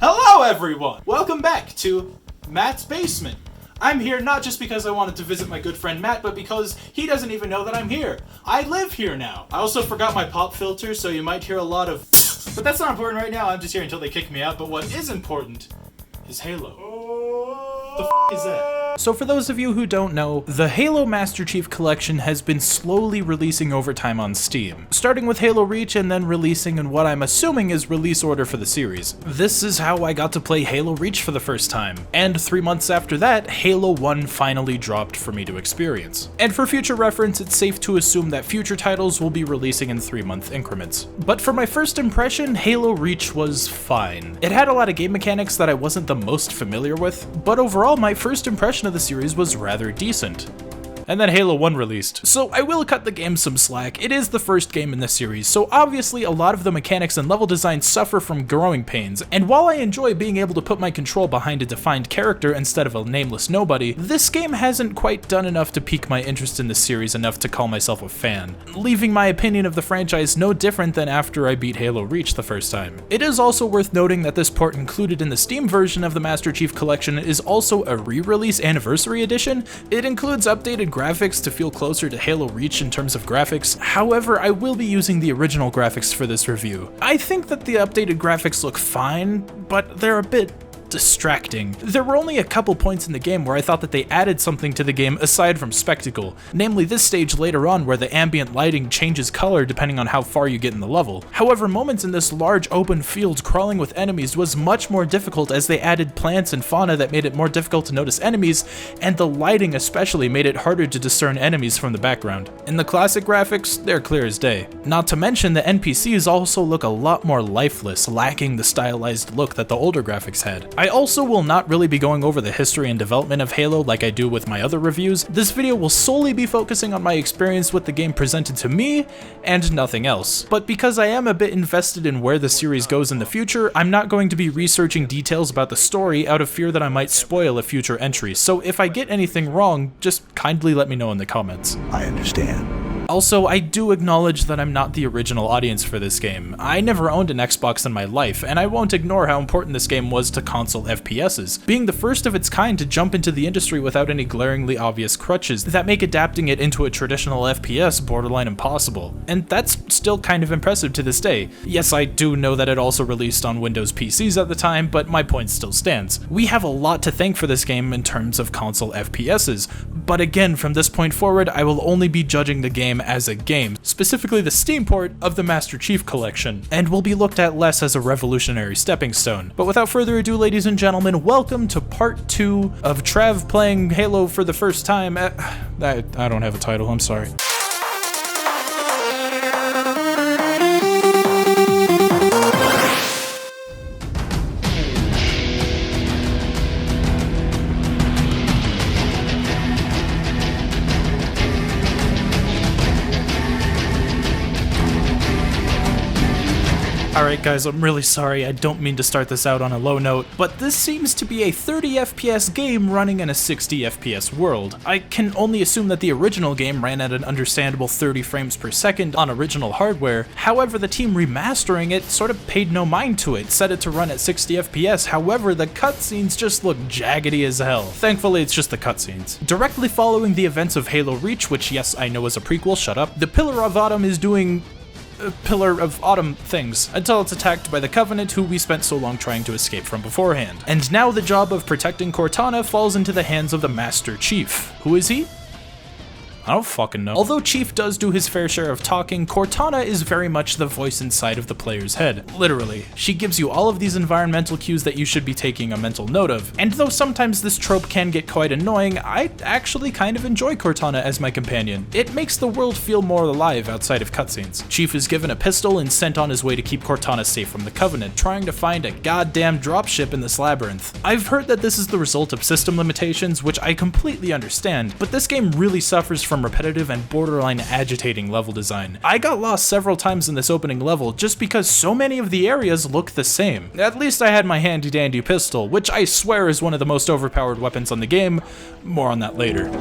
Hello everyone! Welcome back to Matt's Basement. I'm here not just because I wanted to visit my good friend Matt, but because he doesn't even know that I'm here. I live here now. I also forgot my pop filter, so you might hear a lot of but that's not important right now. I'm just here until they kick me out. But what is important is Halo. The f*** is that? So for those of you who don't know, the Halo Master Chief Collection has been slowly releasing over time on Steam, starting with Halo Reach and then releasing in what I'm assuming is release order for the series. This is how I got to play Halo Reach for the first time, and 3 months after that, Halo 1 finally dropped for me to experience. And for future reference, it's safe to assume that future titles will be releasing in 3-month increments. But for my first impression, Halo Reach was fine. It had a lot of game mechanics that I wasn't the most familiar with, but overall my first impression of the series was rather decent. And then Halo 1 released. So I will cut the game some slack. It is the first game in this series, so obviously a lot of the mechanics and level design suffer from growing pains, and while I enjoy being able to put my control behind a defined character instead of a nameless nobody, this game hasn't quite done enough to pique my interest in the series enough to call myself a fan, leaving my opinion of the franchise no different than after I beat Halo Reach the first time. It is also worth noting that this port included in the Steam version of the Master Chief Collection is also a re-release anniversary edition. It includes updated graphics to feel closer to Halo Reach in terms of graphics. However, I will be using the original graphics for this review. I think that the updated graphics look fine, but they're a bit distracting. There were only a couple points in the game where I thought that they added something to the game aside from spectacle, namely this stage later on where the ambient lighting changes color depending on how far you get in the level. However, moments in this large open field crawling with enemies was much more difficult as they added plants and fauna that made it more difficult to notice enemies, and the lighting especially made it harder to discern enemies from the background. In the classic graphics, they're clear as day. Not to mention the NPCs also look a lot more lifeless, lacking the stylized look that the older graphics had. I also will not really be going over the history and development of Halo like I do with my other reviews. This video will solely be focusing on my experience with the game presented to me and nothing else. But because I am a bit invested in where the series goes in the future, I'm not going to be researching details about the story out of fear that I might spoil a future entry. So if I get anything wrong, just kindly let me know in the comments. I understand. Also, I do acknowledge that I'm not the original audience for this game. I never owned an Xbox in my life, and I won't ignore how important this game was to console FPSs, being the first of its kind to jump into the industry without any glaringly obvious crutches that make adapting it into a traditional FPS borderline impossible. And that's still kind of impressive to this day. Yes, I do know that it also released on Windows PCs at the time, but my point still stands. We have a lot to thank for this game in terms of console FPSs, but again, from this point forward, I will only be judging the game as a game, specifically the Steam port of the Master Chief Collection, and will be looked at less as a revolutionary stepping stone. But without further ado, ladies and gentlemen, welcome to part 2 of Trav playing Halo for the first time. I don't have a title, I'm sorry. Alright guys, I'm really sorry, I don't mean to start this out on a low note, but this seems to be a 30 FPS game running in a 60 FPS world. I can only assume that the original game ran at an understandable 30 frames per second on original hardware. However, the team remastering it sort of paid no mind to it, set it to run at 60 FPS. However, the cutscenes just look jaggedy as hell. Thankfully, it's just the cutscenes. Directly following the events of Halo Reach, which yes, I know is a prequel, shut up, the Pillar of Autumn is doing Pillar of Autumn things until it's attacked by the Covenant, who we spent so long trying to escape from beforehand. And now the job of protecting Cortana falls into the hands of the Master Chief. Who is he? I don't fucking know. Although Chief does do his fair share of talking, Cortana is very much the voice inside of the player's head. Literally. She gives you all of these environmental cues that you should be taking a mental note of. And though sometimes this trope can get quite annoying, I actually kind of enjoy Cortana as my companion. It makes the world feel more alive outside of cutscenes. Chief is given a pistol and sent on his way to keep Cortana safe from the Covenant, trying to find a goddamn dropship in this labyrinth. I've heard that this is the result of system limitations, which I completely understand, but this game really suffers from repetitive and borderline agitating level design. I got lost several times in this opening level just because so many of the areas look the same. At least I had my handy dandy pistol, which I swear is one of the most overpowered weapons on the game. More on that later.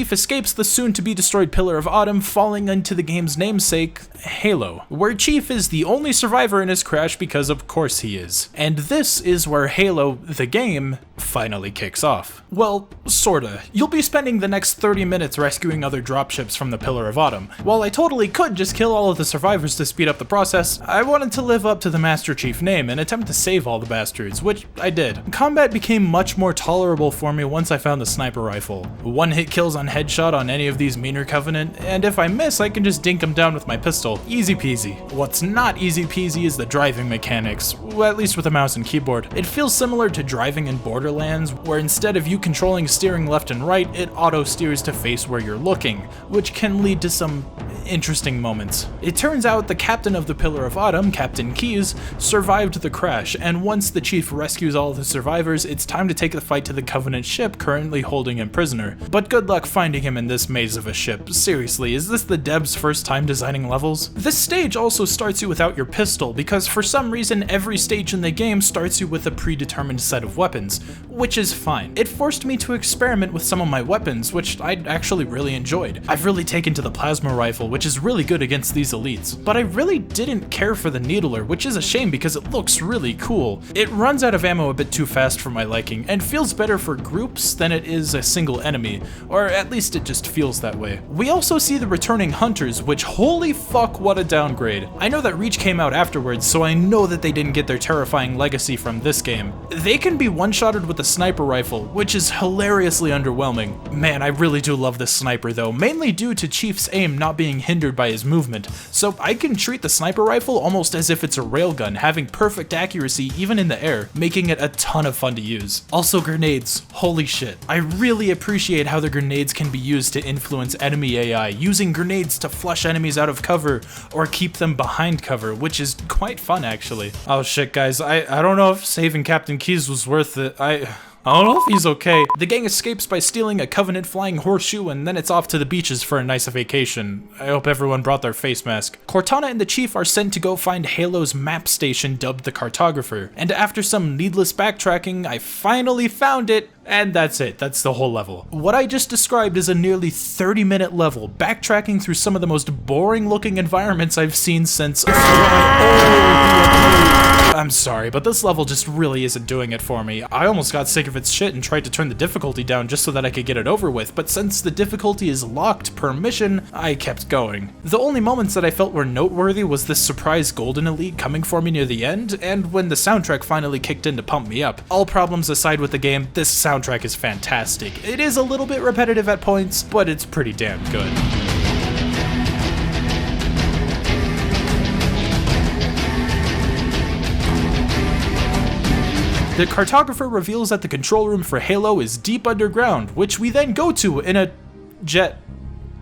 Chief escapes the soon-to-be-destroyed Pillar of Autumn, falling into the game's namesake, Halo, where Chief is the only survivor in his crash because of course he is. And this is where Halo, the game, finally kicks off. Well, sorta. You'll be spending the next 30 minutes rescuing other dropships from the Pillar of Autumn. While I totally could just kill all of the survivors to speed up the process, I wanted to live up to the Master Chief name and attempt to save all the bastards, which I did. Combat became much more tolerable for me once I found the sniper rifle. One-hit kills on headshot on any of these meaner Covenant, and if I miss, I can just dink them down with my pistol. Easy peasy. What's not easy peasy is the driving mechanics, well, at least with a mouse and keyboard. It feels similar to driving in Borderlands, where instead of you controlling steering left and right, it auto-steers to face where you're looking, which can lead to some interesting moments. It turns out the captain of the Pillar of Autumn, Captain Keyes, survived the crash, and once the Chief rescues all the survivors, it's time to take the fight to the Covenant ship currently holding him prisoner. But good luck finding him in this maze of a ship. Seriously, is this the devs' first time designing levels? This stage also starts you without your pistol, because for some reason every stage in the game starts you with a predetermined set of weapons, which is fine. It forced me to experiment with some of my weapons, which I actually really enjoyed. I've really taken to the plasma rifle, which is really good against these elites, but I really didn't care for the needler, which is a shame because it looks really cool. It runs out of ammo a bit too fast for my liking, and feels better for groups than it is a single enemy, or at least it just feels that way. We also see the returning hunters, which holy fuck what a downgrade. I know that Reach came out afterwards, so I know that they didn't get their terrifying legacy from this game. They can be one-shotted with a sniper rifle, which is hilariously underwhelming. Man, I really do love this sniper though, mainly due to Chief's aim not being hindered by his movement, so I can treat the sniper rifle almost as if it's a railgun, having perfect accuracy even in the air, making it a ton of fun to use. Also grenades, holy shit. I really appreciate how the grenades can be used to influence enemy AI, using grenades to flush enemies out of cover or keep them behind cover, which is quite fun actually. Oh shit guys, I don't know if saving Captain Keyes was worth it. I don't know if he's okay. The gang escapes by stealing a Covenant flying horseshoe, and then it's off to the beaches for a nice vacation. I hope everyone brought their face mask. Cortana and the Chief are sent to go find Halo's map station dubbed the Cartographer, and after some needless backtracking, I finally found it, and that's it. That's the whole level. What I just described is a nearly 30-minute level, backtracking through some of the most boring-looking environments I've seen since... I'm sorry, but this level just really isn't doing it for me. I almost got sick of its shit and tried to turn the difficulty down just so that I could get it over with, but since the difficulty is locked per mission, I kept going. The only moments that I felt were noteworthy was this surprise golden elite coming for me near the end, and when the soundtrack finally kicked in to pump me up. All problems aside with the game, this soundtrack is fantastic. It is a little bit repetitive at points, but it's pretty damn good. The cartographer reveals that the control room for Halo is deep underground, which we then go to in a jet.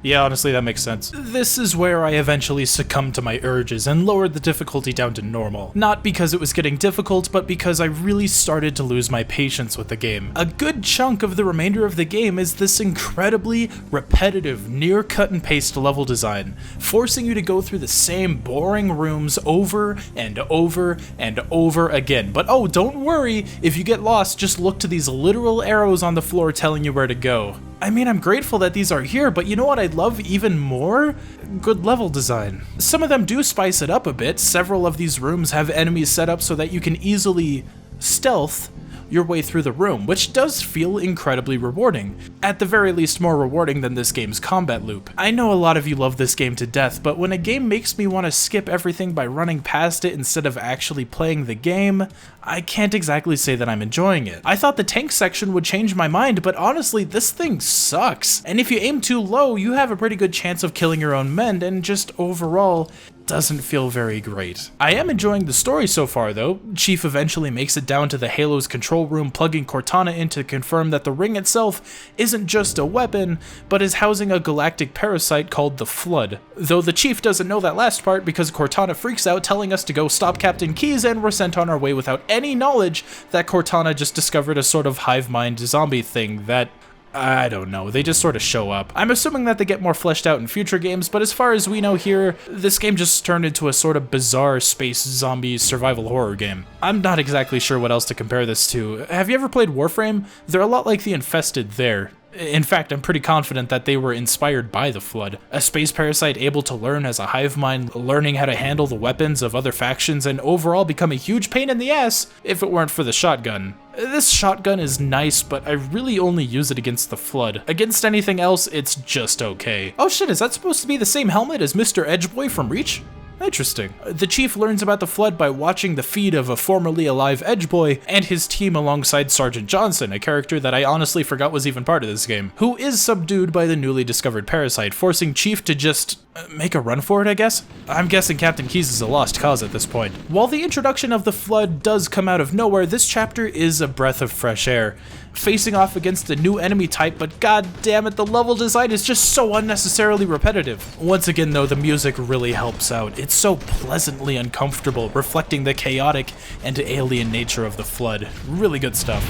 Yeah, honestly, that makes sense. This is where I eventually succumbed to my urges and lowered the difficulty down to normal. Not because it was getting difficult, but because I really started to lose my patience with the game. A good chunk of the remainder of the game is this incredibly repetitive, near cut and paste level design, forcing you to go through the same boring rooms over and over and over again. But oh, don't worry, if you get lost, just look to these literal arrows on the floor telling you where to go. I mean, I'm grateful that these are here, but you know what I'd love even more? Good level design. Some of them do spice it up a bit. Several of these rooms have enemies set up so that you can easily stealth your way through the room, which does feel incredibly rewarding. At the very least, more rewarding than this game's combat loop. I know a lot of you love this game to death, but when a game makes me want to skip everything by running past it instead of actually playing the game, I can't exactly say that I'm enjoying it. I thought the tank section would change my mind, but honestly, this thing sucks. And if you aim too low, you have a pretty good chance of killing your own men, and just overall, doesn't feel very great. I am enjoying the story so far though. Chief eventually makes it down to the Halo's control room, plugging Cortana in to confirm that the ring itself isn't just a weapon, but is housing a galactic parasite called the Flood. Though the Chief doesn't know that last part because Cortana freaks out, telling us to go stop Captain Keyes, and we're sent on our way without any knowledge that Cortana just discovered a sort of hive mind zombie thing that, I don't know, they just sort of show up. I'm assuming that they get more fleshed out in future games, but as far as we know here, this game just turned into a sort of bizarre space zombie survival horror game. I'm not exactly sure what else to compare this to. Have you ever played Warframe? They're a lot like the Infested there. In fact, I'm pretty confident that they were inspired by the Flood. A space parasite able to learn as a hive mind, learning how to handle the weapons of other factions, and overall become a huge pain in the ass if it weren't for the shotgun. This shotgun is nice, but I really only use it against the Flood. Against anything else, it's just okay. Oh shit, is that supposed to be the same helmet as Mr. Edgeboy from Reach? Interesting. The Chief learns about the Flood by watching the feed of a formerly alive Edgeboy and his team alongside Sergeant Johnson, a character that I honestly forgot was even part of this game, who is subdued by the newly discovered parasite, forcing Chief to just make a run for it, I guess? I'm guessing Captain Keyes is a lost cause at this point. While the introduction of the Flood does come out of nowhere, this chapter is a breath of fresh air. Facing off against a new enemy type, but god damn it, the level design is just so unnecessarily repetitive. Once again though, the music really helps out. It's so pleasantly uncomfortable, reflecting the chaotic and alien nature of the Flood. Really good stuff.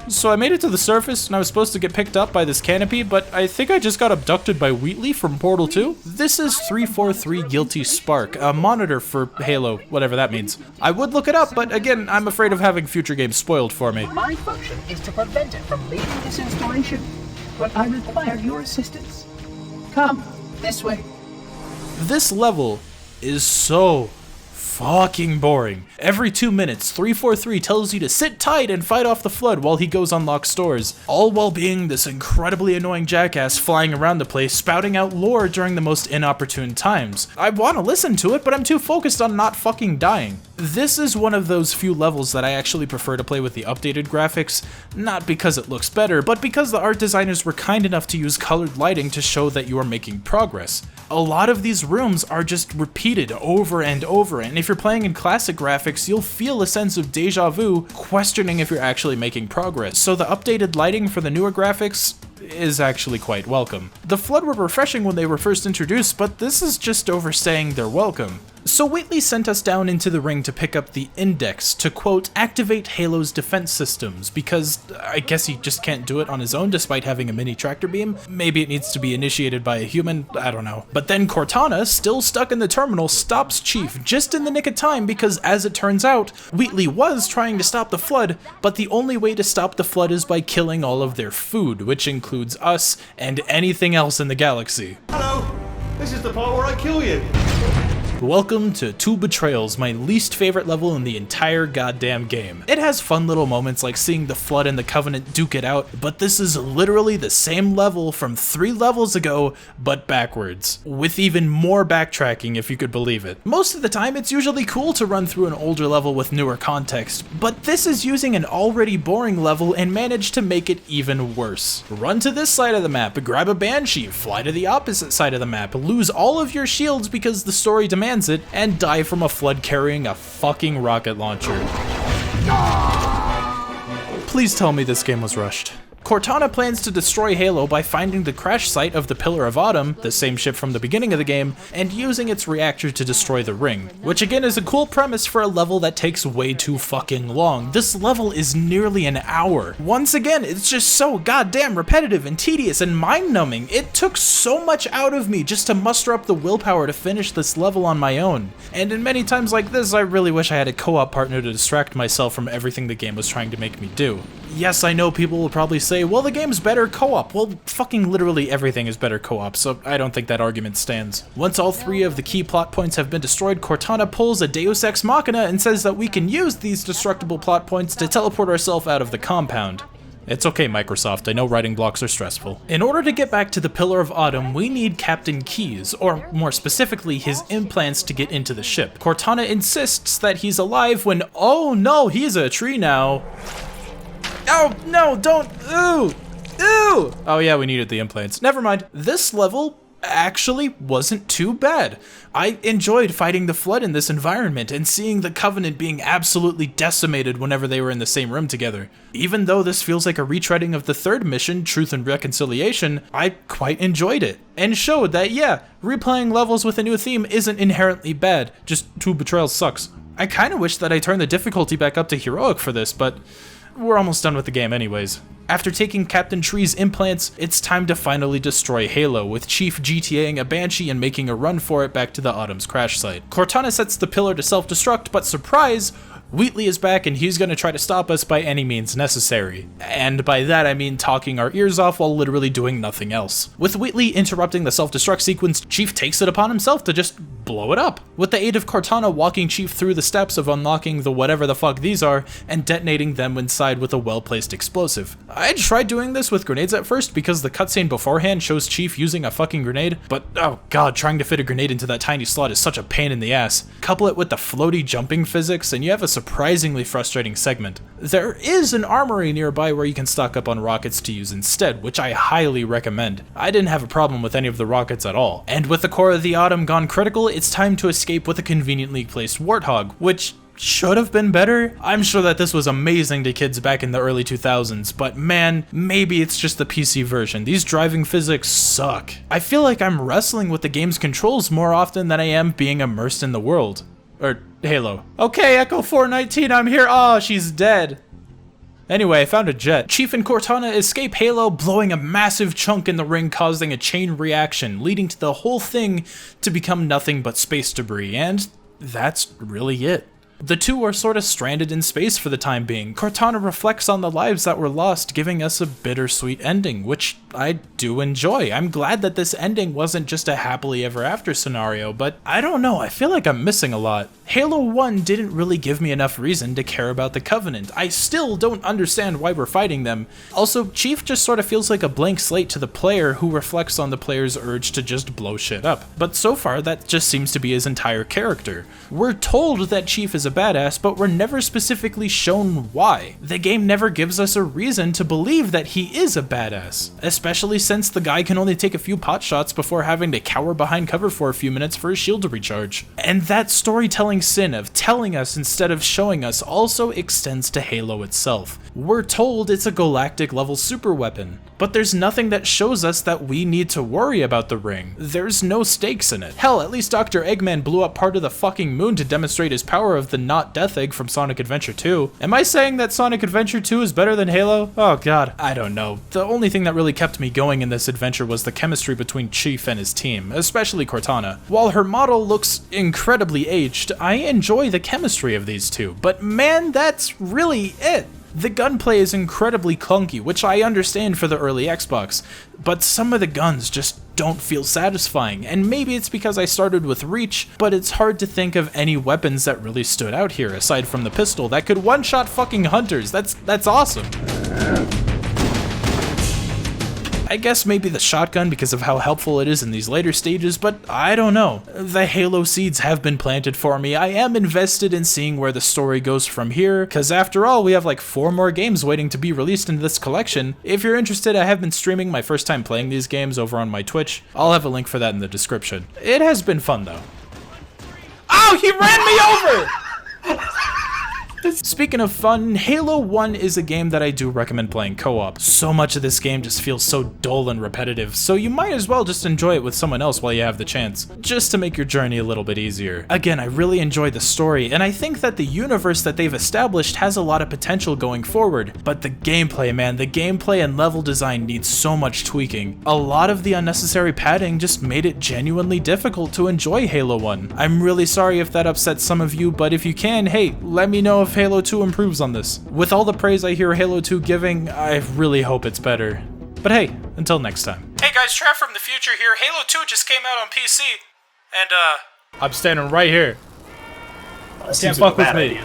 So I made it to the surface, and I was supposed to get picked up by this canopy, but I think I just got abducted by Wheatley from Portal 2. This is 343 Guilty Spark, a monitor for Halo, whatever that means. I would look it up, but again, I'm afraid of having future games spoiled for me. My function is to prevent it from leaving this installation, but I require your assistance. Come, this way. This level is so fucking boring. Every 2 minutes, 343 tells you to sit tight and fight off the Flood while he goes unlock stores, all while being this incredibly annoying jackass flying around the place spouting out lore during the most inopportune times. I want to listen to it, but I'm too focused on not fucking dying. This is one of those few levels that I actually prefer to play with the updated graphics, not because it looks better, but because the art designers were kind enough to use colored lighting to show that you are making progress. A lot of these rooms are just repeated over and over, and if you're playing in classic graphics, you'll feel a sense of deja vu, questioning if you're actually making progress. So the updated lighting for the newer graphics is actually quite welcome. The Flood were refreshing when they were first introduced, but this is just overstaying their welcome. So Wheatley sent us down into the ring to pick up the Index to, quote, activate Halo's defense systems, because I guess he just can't do it on his own despite having a mini tractor beam. Maybe it needs to be initiated by a human, I don't know. But then Cortana, still stuck in the terminal, stops Chief just in the nick of time because, as it turns out, Wheatley was trying to stop the Flood, but the only way to stop the Flood is by killing all of their food, which includes us and anything else in the galaxy. Hello! This is the part where I kill you! Welcome to 2 Betrayals, my least favorite level in the entire goddamn game. It has fun little moments like seeing the Flood and the Covenant duke it out, but this is literally the same level from 3 levels ago, but backwards. With even more backtracking, if you could believe it. Most of the time, it's usually cool to run through an older level with newer context, but this is using an already boring level and managed to make it even worse. Run to this side of the map, grab a Banshee, fly to the opposite side of the map, lose all of your shields because the story demands it, and die from a Flood carrying a fucking rocket launcher. Please tell me this game was rushed. Cortana plans to destroy Halo by finding the crash site of the Pillar of Autumn, the same ship from the beginning of the game, and using its reactor to destroy the ring, which again is a cool premise for a level that takes way too fucking long. This level is nearly an hour. Once again, it's just so goddamn repetitive and tedious and mind-numbing. It took so much out of me just to muster up the willpower to finish this level on my own. And in many times like this, I really wish I had a co-op partner to distract myself from everything the game was trying to make me do. Yes, I know people will probably say, well, the game's better co-op. Well, fucking literally everything is better co-op, so I don't think that argument stands. Once all 3 of the key plot points have been destroyed, Cortana pulls a Deus Ex Machina and says that we can use these destructible plot points to teleport ourselves out of the compound. It's okay, Microsoft, I know writing blocks are stressful. In order to get back to the Pillar of Autumn, we need Captain Keyes, or more specifically, his implants to get into the ship. Cortana insists that he's alive when, oh no, he's a tree now. Oh, no, don't, ooh, ooh! Oh yeah, we needed the implants. Never mind. This level actually wasn't too bad. I enjoyed fighting the Flood in this environment and seeing the Covenant being absolutely decimated whenever they were in the same room together. Even though this feels like a retreading of the 3rd mission, Truth and Reconciliation, I quite enjoyed it, and showed that, yeah, replaying levels with a new theme isn't inherently bad, just 2 Betrayals sucks. I kinda wish that I turned the difficulty back up to Heroic for this, but we're almost done with the game anyways. After taking Captain Tree's implants, it's time to finally destroy Halo, with Chief GTAing a Banshee and making a run for it back to the Autumn's crash site. Cortana sets the pillar to self-destruct, but surprise, Wheatley is back and he's gonna try to stop us by any means necessary. And by that I mean talking our ears off while literally doing nothing else. With Wheatley interrupting the self-destruct sequence, Chief takes it upon himself to just blow it up. With the aid of Cortana walking Chief through the steps of unlocking the whatever the fuck these are and detonating them inside with a well-placed explosive. I tried doing this with grenades at first because the cutscene beforehand shows Chief using a fucking grenade, but oh god, trying to fit a grenade into that tiny slot is such a pain in the ass. Couple it with the floaty jumping physics and you have a surprisingly frustrating segment. There is an armory nearby where you can stock up on rockets to use instead, which I highly recommend. I didn't have a problem with any of the rockets at all. And with the core of the Autumn gone critical, it's time to escape with a conveniently placed Warthog, which should have been better. I'm sure that this was amazing to kids back in the early 2000s, but man, maybe it's just the PC version. These driving physics suck. I feel like I'm wrestling with the game's controls more often than I am being immersed in the world. Or Halo. Okay, Echo 419, I'm here. Oh, she's dead. Anyway, I found a jet. Chief and Cortana escape Halo, blowing a massive chunk in the ring, causing a chain reaction, leading to the whole thing to become nothing but space debris, and that's really it. The two are sort of stranded in space for the time being. Cortana reflects on the lives that were lost, giving us a bittersweet ending, which I do enjoy. I'm glad that this ending wasn't just a happily ever after scenario, but I don't know, I feel like I'm missing a lot. Halo 1 didn't really give me enough reason to care about the Covenant. I still don't understand why we're fighting them. Also, Chief just sort of feels like a blank slate to the player who reflects on the player's urge to just blow shit up. But so far, that just seems to be his entire character. We're told that Chief is a badass, but we're never specifically shown why. The game never gives us a reason to believe that he is a badass, especially since the guy can only take a few pot shots before having to cower behind cover for a few minutes for his shield to recharge. And that storytelling sin of telling us instead of showing us also extends to Halo itself. We're told it's a galactic level super weapon, but there's nothing that shows us that we need to worry about the ring. There's no stakes in it. Hell, at least Dr. Eggman blew up part of the fucking moon to demonstrate his power of the not death egg from Sonic Adventure 2. Am I saying that Sonic Adventure 2 is better than Halo? Oh god, I don't know. The only thing that really kept me going in this adventure was the chemistry between Chief and his team, especially Cortana. While her model looks incredibly aged, I enjoy the chemistry of these two, but man, that's really it. The gunplay is incredibly clunky, which I understand for the early Xbox, but some of the guns just don't feel satisfying, and maybe it's because I started with Reach, but it's hard to think of any weapons that really stood out here aside from the pistol that could one-shot fucking hunters. That's awesome. I guess maybe the shotgun because of how helpful it is in these later stages, but I don't know. The Halo seeds have been planted for me. I am invested in seeing where the story goes from here, because after all, we have like 4 more games waiting to be released in this collection. If you're interested, I have been streaming my first time playing these games over on my Twitch. I'll have a link for that in the description. It has been fun though. Oh, he ran me over! Speaking of fun, Halo 1 is a game that I do recommend playing co-op. So much of this game just feels so dull and repetitive, so you might as well just enjoy it with someone else while you have the chance, just to make your journey a little bit easier. Again, I really enjoyed the story, and I think that the universe that they've established has a lot of potential going forward, but the gameplay, man, the gameplay and level design needs so much tweaking. A lot of the unnecessary padding just made it genuinely difficult to enjoy Halo 1. I'm really sorry if that upsets some of you, but if you can, hey, let me know if Halo 2 improves on this. With all the praise I hear Halo 2 giving, I really hope it's better. But hey, until next time. Hey guys, Trav from the future here. Halo 2 just came out on PC, and I'm standing right here. Can't fuck with me.